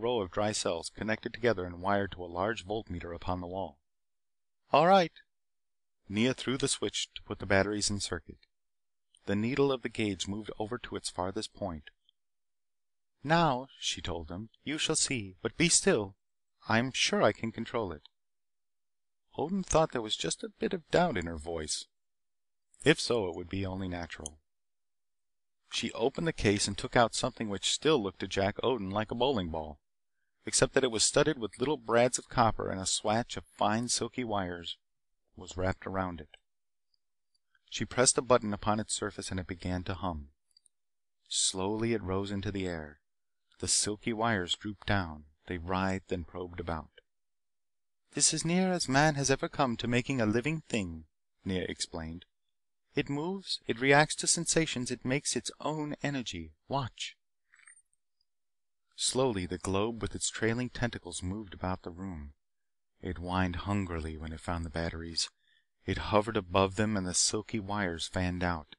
row of dry cells connected together and wired to a large voltmeter upon the wall. "All right." Nea threw the switch to put the batteries in circuit. The needle of the gauge moved over to its farthest point. "Now," she told them, "you shall see. But be still. I am sure I can control it." Odin thought there was just a bit of doubt in her voice. If so, it would be only natural. She opened the case and took out something which still looked to Jack Odin like a bowling ball, except that it was studded with little brads of copper and a swatch of fine silky wires was wrapped around it. She pressed a button upon its surface and it began to hum. Slowly it rose into the air. The silky wires drooped down. They writhed and probed about. "This is near as man has ever come to making a living thing," Nea explained. "It moves. It reacts to sensations. It makes its own energy. Watch." Slowly the globe with its trailing tentacles moved about the room. It whined hungrily when it found the batteries. It hovered above them and the silky wires fanned out.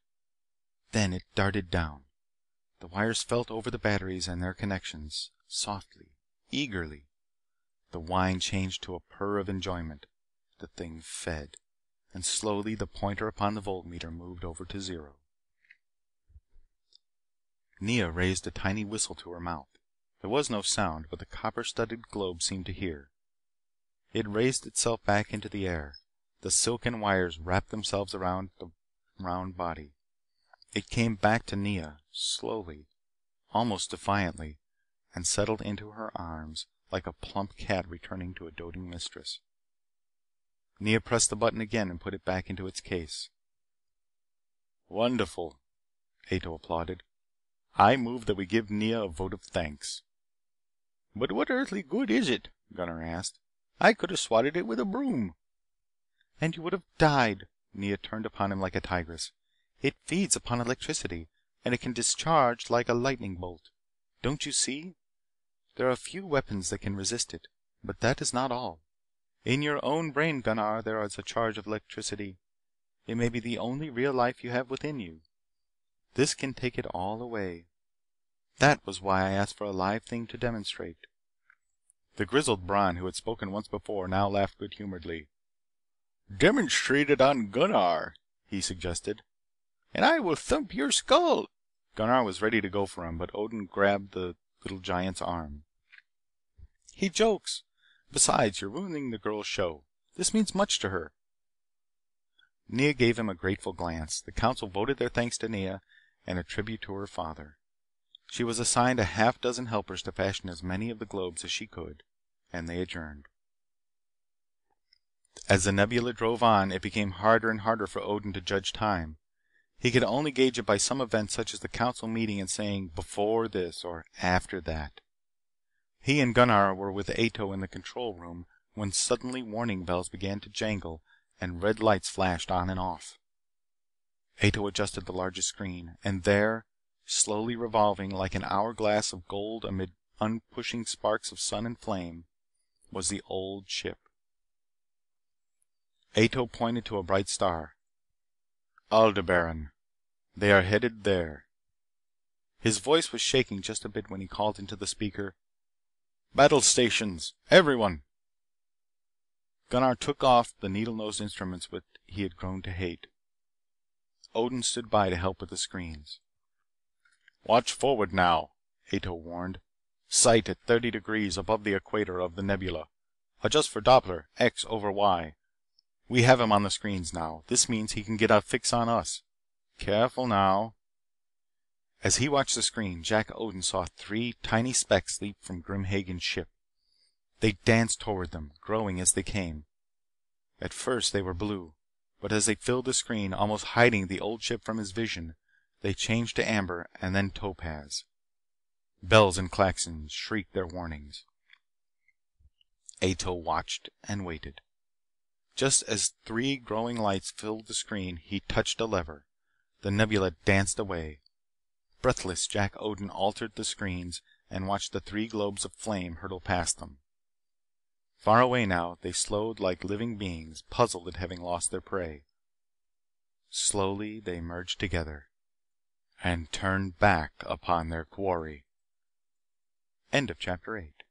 Then it darted down. The wires felt over the batteries and their connections, softly, eagerly. The whine changed to a purr of enjoyment. The thing fed. And slowly the pointer upon the voltmeter moved over to 0. Nea raised a tiny whistle to her mouth. There was no sound, but the copper-studded globe seemed to hear. It raised itself back into the air. The silken wires wrapped themselves around the round body. It came back to Nea, slowly, almost defiantly, and settled into her arms like a plump cat returning to a doting mistress. Nea pressed the button again and put it back into its case. "Wonderful," Ato applauded. "I move that we give Nea a vote of thanks." "But what earthly good is it?" Gunnar asked. "I could have swatted it with a broom." "And you would have died." Nea turned upon him like a tigress. "It feeds upon electricity, and it can discharge like a lightning bolt. Don't you see? There are few weapons that can resist it. But that is not all. In your own brain, Gunnar, there is a charge of electricity. It may be the only real life you have within you. This can take it all away. That was why I asked for a live thing to demonstrate." The grizzled Bron, who had spoken once before, now laughed good-humoredly. "Demonstrate it on Gunnar," he suggested, "and I will thump your skull." Gunnar was ready to go for him, but Odin grabbed the little giant's arm. "He jokes. Besides, you're ruining the girl's show. This means much to her." Nea gave him a grateful glance. The council voted their thanks to Nea and a tribute to her father. She was assigned a half-dozen helpers to fashion as many of the globes as she could, and they adjourned. As the nebula drove on, it became harder and harder for Odin to judge time. He could only gauge it by some event such as the council meeting and saying, "before this" or "after that." He and Gunnar were with Ato in the control room when suddenly warning bells began to jangle and red lights flashed on and off. Ato adjusted the largest screen, and there, slowly revolving like an hourglass of gold amid unpushing sparks of sun and flame, was the old ship. Ato pointed to a bright star. "Aldebaran. They are headed there." His voice was shaking just a bit when he called into the speaker, "Battle stations, everyone." Gunnar took off the needle-nosed instruments which he had grown to hate. Odin stood by to help with the screens. "Watch forward now," Ato warned. "Sight at 30 degrees above the equator of the nebula. Adjust for Doppler, X over Y. We have him on the screens now. This means he can get a fix on us. Careful now." As he watched the screen, Jack Odin saw 3 tiny specks leap from Grim Hagen's ship. They danced toward them, growing as they came. At first they were blue, but as they filled the screen, almost hiding the old ship from his vision, they changed to amber and then topaz. Bells and klaxons shrieked their warnings. Ato watched and waited. Just as 3 growing lights filled the screen, he touched a lever. The nebula danced away. Breathless, Jack Odin altered the screens and watched the 3 globes of flame hurtle past them. Far away now, they slowed like living beings, puzzled at having lost their prey. Slowly they merged together and turned back upon their quarry. End of chapter 8.